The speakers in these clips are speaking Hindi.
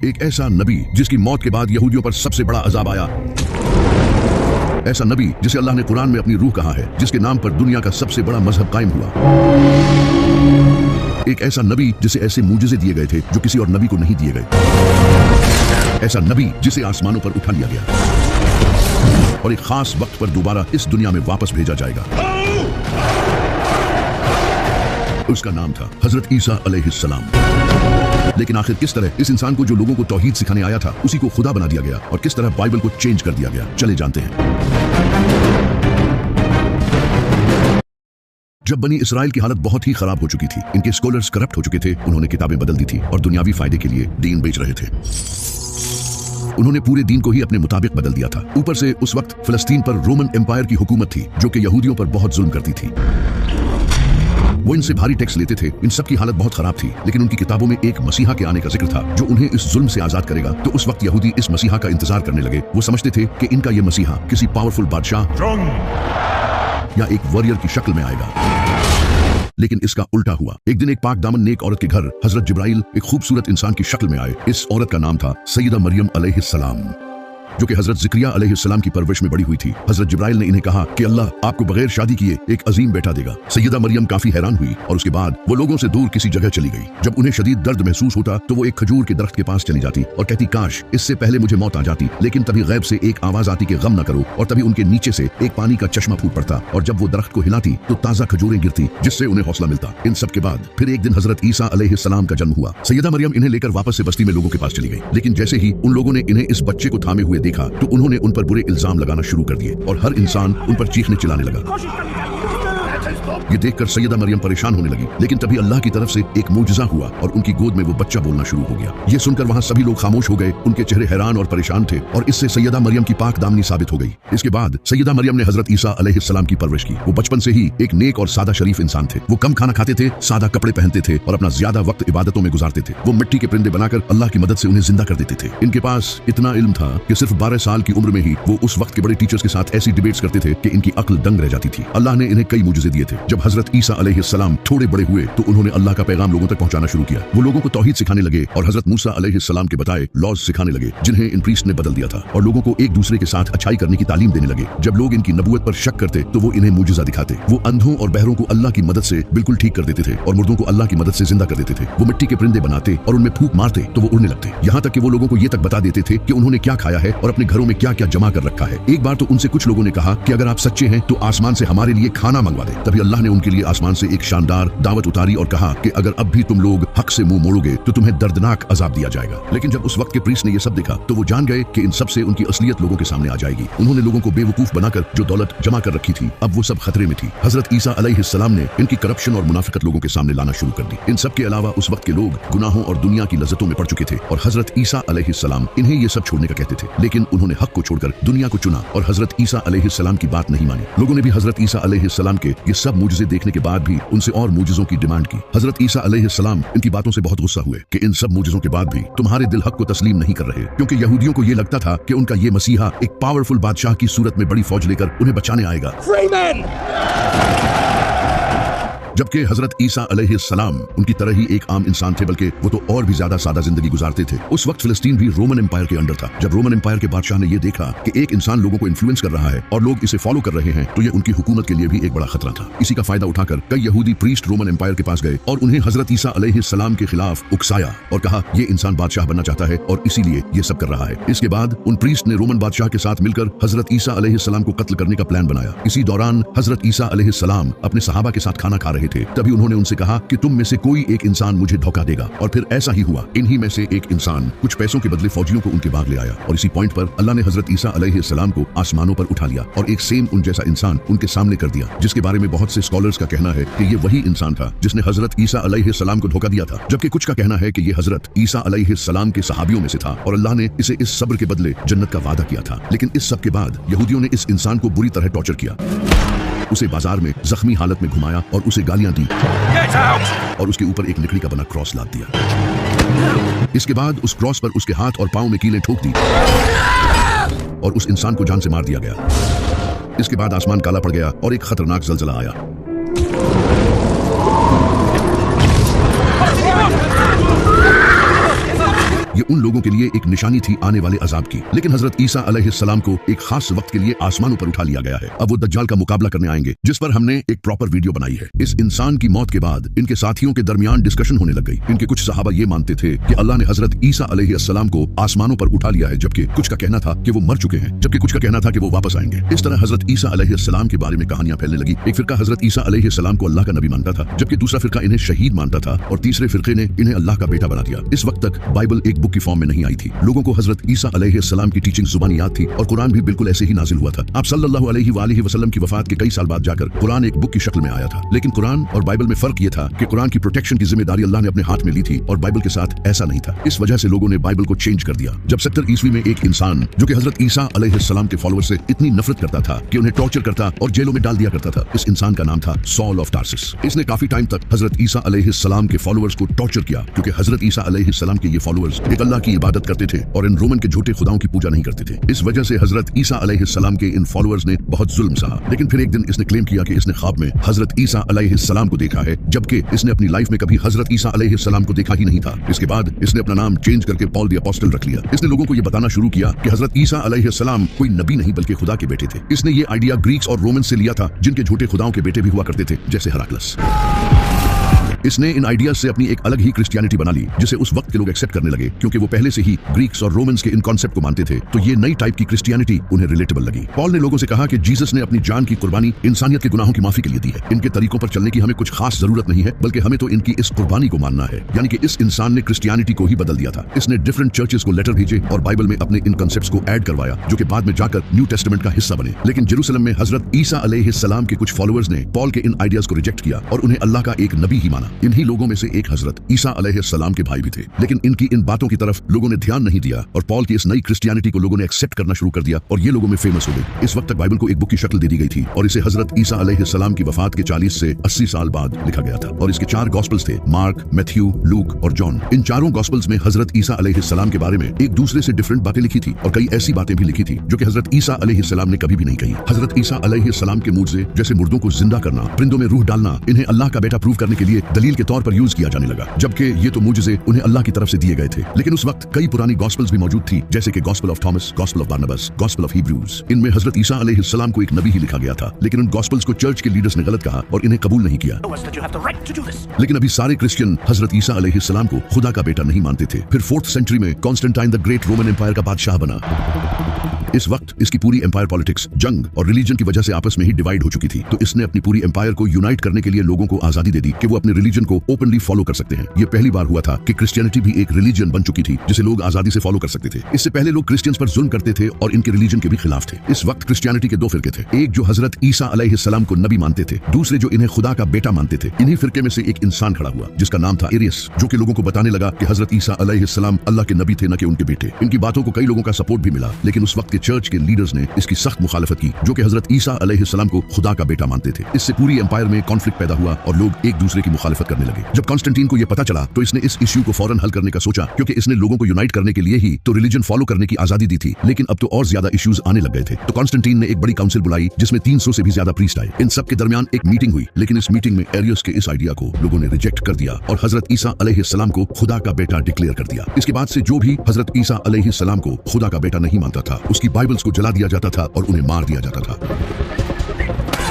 एक ऐसा नबी जिसकी मौत के बाद यहूदियों पर सबसे बड़ा अजाब आया। ऐसा नबी जिसे अल्लाह ने कुरान में अपनी रूह कहा है, जिसके नाम पर दुनिया का सबसे बड़ा मजहब कायम हुआ। एक ऐसा नबी जिसे ऐसे मूजिज़े दिए गए थे जो किसी और नबी को नहीं दिए गए। ऐसा नबी जिसे आसमानों पर उठा लिया गया और एक खास वक्त पर दोबारा इस दुनिया में वापस भेजा जाएगा। उसका नाम था हजरत ईसा अलैहिस्सलाम। लेकिन आखिर किस तरह इस इंसान को जो लोगों को तौहीद सिखाने आया था उसी को खुदा बना दिया गया और किस तरह बाइबल को चेंज कर दिया गया, चले जानते हैं। जब बनी इसराइल की हालत बहुत ही खराब हो चुकी थी, इनके स्कॉलर्स करप्ट हो चुके थे, उन्होंने किताबें बदल दी थी और दुनियावी फायदे के लिए दीन बेच रहे थे। उन्होंने पूरे दीन को ही अपने मुताबिक बदल दिया था। ऊपर से उस वक्त फिलिस्तीन पर रोमन एम्पायर की हुकूमत थी जो कि यहूदियों पर बहुत जुल्म करती थी। वो इनसे भारी टैक्स लेते थे। इन सब की हालत बहुत खराब थी, लेकिन उनकी किताबों में एक मसीहा के आने का जिक्र था जो उन्हें इस जुल्म से आजाद करेगा। तो उस वक्त यहूदी इस मसीहा का इंतजार करने लगे। वो समझते थे कि इनका ये मसीहा किसी पावरफुल बादशाह या एक वॉरियर की शक्ल में आएगा, लेकिन इसका उल्टा हुआ। एक दिन एक पाक दामन नेक औरत के घर हजरत जिब्राइल एक खूबसूरत इंसान की शक्ल में आए। इस औरत का नाम था सैयदा मरियम अलैहिस्सलाम, जो कि हजरत ज़िक्रिया अलैहिस्सलाम की परवरिश में बड़ी हुई थी। हजरत जिब्राइल ने इन्हें कहा कि अल्लाह आपको बगैर शादी किए एक अजीम बेटा देगा। सैयदा मरियम काफी हैरान हुई और उसके बाद वो लोगों से दूर किसी जगह चली गई। जब उन्हें शदीद दर्द महसूस होता तो वो एक खजूर के दरख्त के पास चली जाती और कहती, काश इससे पहले मुझे मौत आ जाती। लेकिन तभी गैब से एक आवाज आती कि गम न करो, और तभी उनके नीचे से एक पानी का चश्मा फूट पड़ता और जब वो दरख्त को हिलाती तो ताजा खजूरें गिरती, जिससे उन्हें हौसला मिलता। इन सब के बाद फिर एक दिन हजरत ईसा अलैहिस्सलाम का जन्म हुआ। सैयदा मरियम इन्हें लेकर वापस से बस्ती में लोगों के पास चली गई, लेकिन जैसे ही उन लोगों ने इन्हें इस बच्चे को थामे हुए देखा तो उन्होंने उन पर बुरे इल्जाम लगाना शुरू कर दिए और हर इंसान उन पर चीखने चिल्लाने लगा। ये देखकर सैयदा मरियम परेशान होने लगी, लेकिन तभी अल्लाह की तरफ से एक मूजिज़ा हुआ और उनकी गोद में वो बच्चा बोलना शुरू हो गया। ये सुनकर वहां सभी लोग खामोश हो गए। उनके चेहरे हैरान और परेशान थे और इससे सैयदा मरियम की पाक दामनी साबित हो गई। इसके बाद सैयदा मरियम ने हजरत ईसा अलैहिस्सलाम की परवरिश की। वो बचपन से ही एक नेक और सादा शरीफ इंसान थे। वो कम खाना खाते थे, सादा कपड़े पहनते थे और अपना ज्यादा वक्त इबादतों में गुजारते थे। वो मिट्टी के परिंदे बनाकर अल्लाह की मदद से उन्हें जिंदा कर देते थे। इनके पास इतना इल्म था कि सिर्फ 12 साल की उम्र में ही वो उस वक्त के बड़े टीचर्स के साथ ऐसी डिबेट्स करते थे कि इनकी अक्ल दंग रह जाती थी। अल्लाह ने इन्हें कई मुजिज़े दिए थे। जब हजरत ईसा अलैहिस्सलाम थोड़े बड़े हुए तो उन्होंने अल्लाह का पैगाम लोगों तक पहुंचाना शुरू किया। वो लोगों को तौहीद सिखाने लगे और हजरत मूसा अलैहिस्सलाम के बताए लॉज सिखाने लगे, जिन्हें इन प्रीस्ट ने बदल दिया था, और लोगों को एक दूसरे के साथ अच्छाई करने की तालीम देने लगे। जब लोग इनकी नबूवत पर शक करते तो वो इन्हें मुजिज़ा दिखाते। वो अंधों और बहरों को अल्लाह की मदद से बिल्कुल ठीक कर देते थे और मुर्दों को अल्लाह की मदद से जिंदा कर देते थे। वो मिट्टी के परिंदे बनाते और उनमें फूंक मारते तो वो उड़ने लगते। यहाँ तक कि वो लोगों को ये तक बता देते थे कि उन्होंने क्या खाया है और अपने घरों में क्या क्या जमा कर रखा है। एक बार तो उनसे कुछ लोगों ने कहा कि अगर आप सच्चे हैं तो आसमान से हमारे लिए खाना मंगवा दे। तभी अल्लाह ने उनके लिए आसमान से एक शानदार दावत उतारी और कहा कि अगर अब भी तुम लोग हक से मुंह मोड़ोगे तो तुम्हें दर्दनाक अजाब दिया जाएगा। लेकिन जब उस वक्त के प्रीस्ट ने ये सब देखा तो वो जान गए कि इन सब से उनकी असलियत लोगों के सामने आ जाएगी। उन्होंने लोगों को बेवकूफ बनाकर जो दौलत जमा कर रखी थी अब वो सब खतरे में थी। हजरत ईसा अलैहिस्सलाम ने इनकी करप्शन और मुनाफिकत लोगों के सामने लाना शुरू कर दी। इन सब के अलावा उस वक्त के लोग गुनाहों और दुनिया की लज्जतों में पड़ चुके थे और हजरत ईसा अलैहिस्सलाम इन्हें ये सब छोड़ने का कहते थे, लेकिन उन्होंने हक को छोड़कर दुनिया को चुना और हजरत ईसा अलैहिस्सलाम की बात नहीं मानी। लोगों ने भी हजरत ईसा अलैहिस्सलाम के ये सब मुजिज़े देखने के बाद भी उनसे और मुजिज़ों की डिमांड की। हजरत ईसा अलैहिस्सलाम इनकी बातों से बहुत गुस्सा हुए कि इन सब मुजिज़ों के बाद भी तुम्हारे दिल हक को तस्लीम नहीं कर रहे, क्योंकि यहूदियों को ये लगता था कि उनका ये मसीहा एक पावरफुल बादशाह की सूरत में बड़ी फौज लेकर उन्हें बचाने आएगा। जबकि हजरत ईसा अलैहिस्सलाम उनकी तरह ही एक आम इंसान थे, बल्कि वो तो और भी ज्यादा सादा जिंदगी गुजारते थे। उस वक्त फिलिस्तीन भी रोमन एम्पायर के अंडर था। जब रोमन एम्पायर के बादशाह ने ये देखा कि एक इंसान लोगों को इन्फ्लुएंस कर रहा है और लोग इसे फॉलो कर रहे हैं तो ये उनकी हुकूमत के लिए भी एक बड़ा खतरा था। इसी का फायदा उठाकर कई यहूदी प्रीस्ट रोमन एम्पायर के पास गए और उन्हें हजरत ईसा अलैहिस्सलाम के खिलाफ उकसाया और कहा ये इंसान बादशाह बनना चाहता है और इसीलिए ये सब कर रहा है। इसके बाद उन प्रीस्ट ने रोमन बादशाह के साथ मिलकर हजरत ईसा अलैहिस्सलाम को कत्ल करने का प्लान बनाया। इसी दौरान हजरत ईसा अलैहिस्सलाम अपने सहाबा के साथ खाना खा रहे थे। तभी उन्होंने उनसे कहा कि तुम में से कोई एक इंसान मुझे धोखा देगा, और फिर ऐसा ही हुआ। इन्हीं में से एक इंसान कुछ पैसों के बदले फौजियों को उनके बाग ले आया और इसी पॉइंट पर अल्लाह ने हजरत ईसा अलैहिस्सलाम को आसमानों पर उठा लिया और एक सेम उन जैसा इंसान उनके सामने कर दिया, जिसके बारे में बहुत से स्कॉलर्स का कहना है कि ये वही इंसान था जिसने हजरत ईसा अलैहिस्सलाम को धोखा दिया था, जबकि कुछ का कहना है कि ये हजरत ईसा अलैहिस्सलाम के सहाबियों में से था और अल्लाह ने इसे इस सब्र के बदले जन्नत का वादा किया था। लेकिन इस सब के बाद यहूदियों ने इस इंसान को बुरी तरह टॉर्चर किया, उसे बाजार में जख्मी हालत में घुमाया और उसे गालियां दी और उसके ऊपर एक लकड़ी का बना क्रॉस लाद दिया। इसके बाद उस क्रॉस पर उसके हाथ और पांव में कीलें ठोक दी और उस इंसान को जान से मार दिया गया। इसके बाद आसमान काला पड़ गया और एक खतरनाक जलजला आया। ये उन लोगों के लिए एक निशानी थी आने वाले अजाब की। लेकिन हजरत ईसा अलैहिस्सलाम को एक खास वक्त के लिए आसमानों पर उठा लिया गया है। अब वो दज्जाल का मुकाबला करने आएंगे, जिस पर हमने एक प्रॉपर वीडियो बनाई है। इस इंसान की मौत के बाद इनके साथियों के दरमियान डिस्कशन होने लग गई। इनके कुछ सहाबा ये मानते थे कि अल्लाह ने हजरत ईसा अलैहिस्सलाम को आसमानों पर उठा लिया है, जबकि कुछ का कहना था कि वो मर चुके हैं, जबकि कुछ का कहना था कि वो वापस आएंगे। इस तरह हजरत ईसा अलैहिस्सलाम के बारे में कहानियां फैलने लगी। एक फिरका हजरत ईसा अलैहिस्सलाम को अल्लाह का नबी मानता था, जबकि दूसरा फिरका इन्हें शहीद मानता था, और तीसरे फिरके ने इन्हें अल्लाह का बेटा बना दिया। इस वक्त तक बाइबल एक बुक की फॉर्म में नहीं आई थी। लोगों को हजरत ईसा अलैहिस्सलाम की टीचिंग जुबानी याद थी और कुरान भी बिल्कुल ऐसे ही नाजिल हुआ था। आप सल्लल्लाहु अलैहि वसल्लम की वफात के कई साल बाद जाकर कुरान एक बुक की शक्ल में आया था। लेकिन कुरान और बाइबल में फर्क ये था कि कुरान की प्रोटेक्शन की जिम्मेदारी अल्लाह ने अपने हाथ में ली थी और बाइबल के साथ ऐसा नहीं था। इस वजह से लोगों ने बाइबल को चेंज कर दिया। जब 70 ईस्वी में एक इंसान जो कि हजरत ईसा अलैहिस्सलाम के फॉलोअर से इतनी नफरत करता था कि उन्हें टॉर्चर करता और जेलों में डाल दिया करता था, इस इंसान का नाम था सॉल ऑफ टार्सिस। इसने काफी टाइम तक हजरत ईसा अलैहिस्सलाम के फॉलोअर्स को टॉर्चर किया, क्योंकि हजरत ईसा अलैहिस्सलाम के ये फॉलोअर्स एक अल्लाह की इबादत करते थे और इन रोमन के झूठे खुदाओं की पूजा नहीं करते थे। इस वजह से हजरत ईसा अलैहिस्सलाम के इन फॉलोअर्स ने बहुत जुल्म सहा। लेकिन फिर एक दिन इसने क्लेम किया कि इसने ख्वाब में हजरत ईसा अलैहिस्सलाम को देखा है, जबकि इसने अपनी लाइफ में कभी हजरत ईसा अलैहिस्सलाम को देखा ही नहीं था। इसके बाद इसने अपना नाम चेंज करके पॉल द अपोस्टल रख लिया। इसने लोगों को यह बताना शुरू किया कि हजरत ईसा अलैहिस्सलाम कोई नबी नहीं बल्कि खुदा के बेटे थे। इसने ये आइडिया ग्रीक्स और रोमन से लिया था, जिनके झूठे खुदाओं के बेटे भी हुआ करते थे, जैसे हेराक्लस। इसने इन आइडियाज से अपनी एक अलग ही क्रिश्चियनिटी बना ली, जिसे उस वक्त के लोग एक्सेप्ट करने लगे, क्योंकि वो पहले से ही ग्रीक्स और रोमन्स के इन कॉन्सेप्ट को मानते थे। तो ये नई टाइप की क्रिश्चियनिटी उन्हें रिलेटेबल लगी। पॉल ने लोगों से कहा कि जीसस ने अपनी जान की कुर्बानी इंसानियत के गुनाहों की माफी के लिए दी है। इनके तरीकों पर चलने की हमें कुछ खास जरूरत नहीं है, बल्कि हमें तो इनकी इस कुर्बानी को मानना है। यानी कि इस इंसान ने क्रिश्चियनिटी को ही बदल दिया था। इसने डिफरेंट चर्चेस को लेटर भेजे और बाइबल में अपने इन कॉन्सेप्ट्स को ऐड करवाया, जो कि बाद में जाकर न्यू टेस्टामेंट का हिस्सा बने। लेकिन जेरूसलम में हजरत ईसा अलैहिस्सलाम के कुछ फॉलोअर्स ने पॉल के इन आइडियाज को रिजेक्ट किया और उन्हें अल्लाह का एक नबी ही माना। इन्हीं लोगों में से एक हजरत ईसा अलैहिस्सलाम के भाई भी थे। लेकिन इनकी इन बातों की तरफ लोगों ने ध्यान नहीं दिया और पॉल की इस नई क्रिश्चियनिटी को लोगों ने एक्सेप्ट करना शुरू कर दिया और ये लोगों में फेमस हो गई। इस वक्त तक बाइबल को एक बुक की शक्ल दे दी गई थी और इसे हजरत ईसा अलैहिस्सलाम की वफात के 40 से 80 साल बाद लिखा गया था। और इसके 4 गॉस्पल्स थे, मार्क, मैथ्यू, लूक और जॉन। इन चारों गॉस्पल्स में हजरत ईसा अलैहिस्सलाम के बारे में एक दूसरे से डिफरेंट बातें लिखी थी और कई ऐसी बातें भी लिखी थी जो कि हजरत ईसा अलैहिस्सलाम ने कभी भी नहीं कही। हजरत ईसा अलैहिस्सलाम के मुझसे जैसे मुर्दों को जिंदा करना, परिंदों में रूह डालना, इन्हें अल्लाह का बेटा प्रूव करने के लिए दलील के तौर पर यूज किया जाने लगा, जबकि ये तो मुझसे उन्हें अल्लाह की तरफ से दिए गए थे। लेकिन उस वक्त कई पुरानी गॉस्पल्स भी मौजूद थी, जैसे कि gospel of Thomas, gospel of Barnabas, gospel of Hebrews. इनमें हजरत ईसा अलैहिस्सलाम को एक नबी ही लिखा गया था, लेकिन उन गॉस्पल्स को चर्च के लीडर्स ने गलत कहा और इन्हें कबूल नहीं किया। लेकिन अभी सारे क्रिश्चियन हजरत ईसा अलैहिस्सलाम को खुदा का बेटा नहीं मानते थे। फिर 4th सेंचुरी में Constantine the Great Roman Empire का बादशाह बना। इस वक्त इसकी पूरी एम्पायर पॉलिटिक्स जंग और रिलीजन की वजह से आपस में ही डिवाइड हो चुकी थी। तो इसने अपनी पूरी एम्पायर को यूनाइट करने के लिए लोगों को आजादी दे दी कि वो अपने रिलीजन को ओपनली फॉलो कर सकते हैं। ये पहली बार हुआ था कि क्रिश्चियनिटी भी एक रिलीजन बन चुकी थी जिसे लोग आजादी से फॉलो कर सकते थे। इससे पहले लोग क्रिश्चियंस पर जुल्म करते थे और इनके रिलीजन के भी खिलाफ थे। इस वक्त क्रिश्चियनिटी के 2 फिरके थे, एक जो हजरत ईसा अलैहिस्सलाम को नबी मानते थे, दूसरे जो इन्हें खुदा का बेटा मानते थे। इन्हीं फिरके में से एक इंसान खड़ा हुआ जिसका नाम था एरियस, जो कि लोगों को बताने लगा कि हजरत ईसा अलैहिस्सलाम अल्लाह के नबी थे, न कि उनके बेटे। इनकी बातों को कई लोगों का सपोर्ट भी मिला, लेकिन उस वक्त के चर्च के लीडर्स ने इसकी सख्त मुखालफत की, जो कि हजरत ईसा अलैहिस्सलाम को खुदा का बेटा मानते थे। इससे पूरी एम्पायर में कॉन्फ्लिक्ट पैदा हुआ और लोग एक दूसरे की मुखालफत करने लगे। जब कॉन्स्टेंटीन को यह पता चला तो इसने इस इश्यू को फौरन हल करने का सोचा, क्योंकि इसने लोगों को यूनाइट करने के लिए ही तो रिलीजन फॉलो करने की आजादी दी थी। लेकिन अब तो और ज्यादा इश्यूज आने लग गए थे। तो कॉन्स्टेंटीन ने एक बड़ी काउंसिल बुलाई जिसमें 300 से भी ज्यादा प्रीस्ट आए। इन सब के दरमियान एक मीटिंग हुई, लेकिन इस मीटिंग में एरियस के इस आइडिया को लोगों ने रिजेक्ट कर दिया और हजरत ईसा अलैहिस्सलाम को खुदा का बेटा डिक्लेयर कर दिया। इसके बाद से जो भी हजरत ईसा अलैहिस्सलाम को खुदा का बेटा नहीं मानता था, उसकी बाइबल्स को जला दिया जाता था और उन्हें मार दिया जाता था।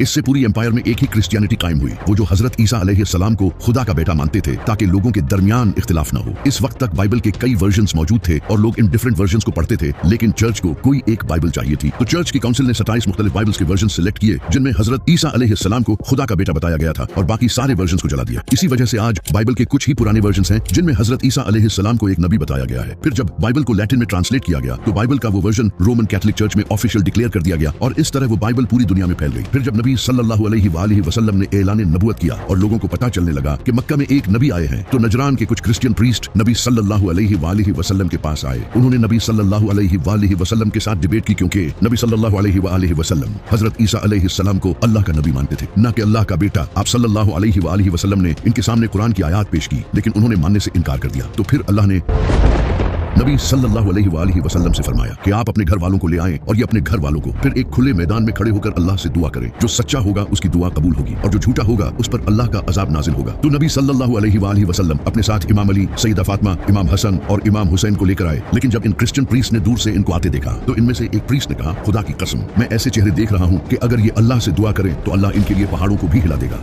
इससे पूरी एम्पायर में एक ही क्रिश्चियनिटी कायम हुई, वो जो हजरत ईसा अलैहिस्सलाम को खुदा का बेटा मानते थे, ताकि लोगों के दरमियान इख्तिलाफ न हो। इस वक्त तक बाइबल के कई वर्जन्स मौजूद थे और लोग इन डिफरेंट वर्जन्स को पढ़ते थे, लेकिन चर्च को कोई एक बाइबल चाहिए थी। तो चर्च की काउंसिल ने 27 मुख्तलिफ बाइबल्स के वर्जन सिलेक्ट किए, जिनमें हजरत ईसा अलैहिस्सलाम को खुदा का बेटा बताया गया था, और बाकी सारे वर्जन्स को जला दिया। इसी वजह से आज बाइबल के कुछ ही पुराने वर्जन्स हैं जिनमें हजरत ईसा अलैहिस्सलाम को एक नबी बताया गया है। फिर जब बाइबल को लैटिन में ट्रांसलेट किया गया तो बाइबल का वो वर्जन रोमन कैथोलिक चर्च में ऑफिशियल डिक्लेयर कर दिया गया और इस तरह वो बाइबल पूरी दुनिया में फैल गई। फिर जब नबी सल्लल्लाहु अलैहि वसल्लम ने ऐलान नबूवत किया और लोगों को पता चलने लगा कि मक्का में एक नबी आए हैं, तो नजरान के कुछ क्रिश्चियन प्रीस्ट नबी सल्लल्लाहु अलैहि वसल्लम के पास आए। उन्होंने नबी सल्लल्लाहु अलैहि वसल्लम के साथ डिबेट की, क्योंकि नबी सल्लल्लाहु अलैहि वसल्लम हजरत ईसा अलैहिस्सलाम को अल्लाह का नबी मानते थे, न कि अल्लाह का बेटा। आप सल्लल्लाहु अलैहि वसल्लम ने इनके सामने कुरान की आयत पेश की, लेकिन उन्होंने मानने से इनकार कर दिया। तो फिर अल्लाह ने नबी सल्लल्लाहु अलैहि वसल्लम से फरमाया कि आप अपने घर वालों को ले आएं और ये अपने घर वालों को फिर एक खुले मैदान में खड़े होकर अल्लाह से दुआ करें। जो सच्चा होगा उसकी दुआ कबूल होगी और जो झूठा होगा उस पर अल्लाह का अजाब नाजिल होगा। तो नबी सल्लल्लाहु अलैहि वसल्लम अपने साथ इमाम अली, सैयदा फातिमा, इमाम हसन और इमाम हुसैन को लेकर आए। लेकिन जब इन क्रिश्चियन प्रीस्ट ने दूर से इनको आते देखा तो इनमें से एक प्रीस्ट ने कहा, खुदा की कसम, मैं ऐसे चेहरे देख रहा हूँ कि अगर ये अल्लाह से दुआ करें तो अल्लाह इनके लिए पहाड़ों को भी हिला देगा।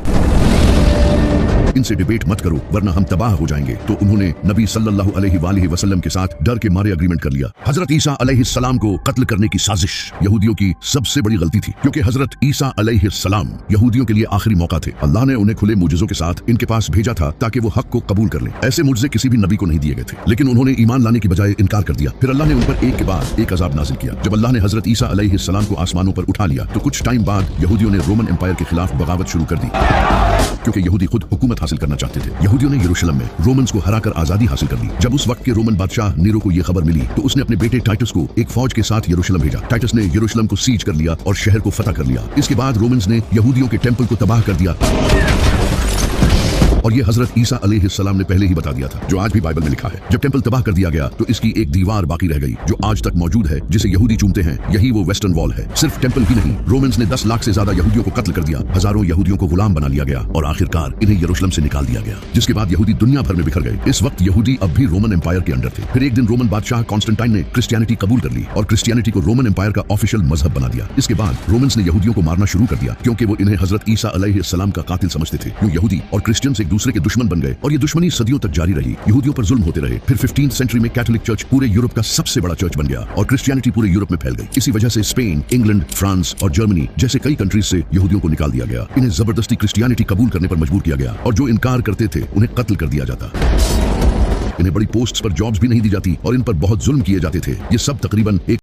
इनसे डिबेट मत करो वरना हम तबाह हो जाएंगे। तो उन्होंने नबी सल्लल्लाहु अलैहि वसल्लम के साथ डर के मारे एग्रीमेंट कर लिया। हजरत ईसा अलैहिस्सलाम को कत्ल करने की साजिश यहूदियों की सबसे बड़ी गलती थी, क्योंकि हजरत ईसा अलैहिस्सलाम यहूदियों के लिए आखिरी मौका थे। अल्लाह ने उन्हें खुले मुजज़ों के साथ इनके पास भेजा था ताकि वो हक को कबूल कर लें। ऐसे मुजज़े किसी भी नबी को नहीं दिए गए थे, लेकिन उन्होंने ईमान लाने की बजाय इनकार कर दिया। फिर अल्लाह ने उन पर एक के बाद एक अजाब नाजिल किया। जब अल्लाह ने हजरत ईसा अलैहिस्सलाम को आसमानों पर उठा लिया तो कुछ टाइम बाद यहूदियों ने रोमन एम्पायर के खिलाफ बगावत शुरू कर दी, क्योंकि यहूदी खुद हुकूमत हासिल करना चाहते थे। यहूदियों ने यरूशलेम में रोमन्स को हराकर आजादी हासिल कर ली। जब उस वक्त के रोमन बादशाह नीरो को यह खबर मिली तो उसने अपने बेटे टाइटस को एक फौज के साथ यरूशलेम भेजा। टाइटस ने यरूशलेम को सीज कर लिया और शहर को फतह कर लिया। इसके बाद रोमन्स ने यहूदियों के टेंपल को तबाह कर दिया और ये हजरत ईसा अलैहिस्सलाम ने पहले ही बता दिया था, जो आज भी बाइबल में लिखा है। जब टेंपल तबाह कर दिया गया तो इसकी एक दीवार बाकी रह गई जो आज तक मौजूद है, जिसे यहूदी चूमते हैं। यही वो वेस्टर्न वॉल है। सिर्फ टेंपल ही नहीं, रोमन्स ने 10 लाख से ज्यादा यहूदियों को कत्ल कर दिया, हजारों यहूदियों को गुलाम बना लिया गया और आखिरकार इन्हें यरूशलेम से निकाल दिया गया, जिसके बाद यहूदी दुनिया भर में बिखर गए। इस वक्त यहूदी अब भी रोमन एम्पायर के अंडर थे। फिर एक दिन रोमन बादशाह कॉन्स्टेंटाइन ने क्रिश्चियनिटी कबूल कर ली और क्रिश्चियनिटी को रोमन एम्पायर का ऑफिशियल मजहब बना दिया। इसके बाद रोमन्स ने यहूदियों को मारना शुरू कर दिया, क्योंकि वो इन्हें हजरत ईसा अलैहिस्सलाम का कातिल समझते थे। यूं यहूदी और क्रिश्चियंस एक दूसरे के दुश्मन बन गए और ये दुश्मनी सदियों तक जारी रही। यहूदियों पर जुल्म होते रहे। फिर 15th सेंचुरी में कैथोलिक चर्च पूरे यूरोप का सबसे बड़ा चर्च बन गया और क्रिश्चियनिटी पूरे यूरोप में फैल गई। इसी वजह से स्पेन, इंग्लैंड, फ्रांस और जर्मनी जैसे कई कंट्रीज से यहूदियों को निकाल दिया गया। इन्हें जबरदस्ती क्रिश्चियनिटी कबूल करने पर मजबूर किया गया और जो इनकार करते थे उन्हें कत्ल कर दिया जाता। इन्हें बड़ी पोस्ट्स पर जॉब्स भी नहीं दी जाती और इन पर बहुत जुल्म किए जाते थे। ये सब तकरीबन एक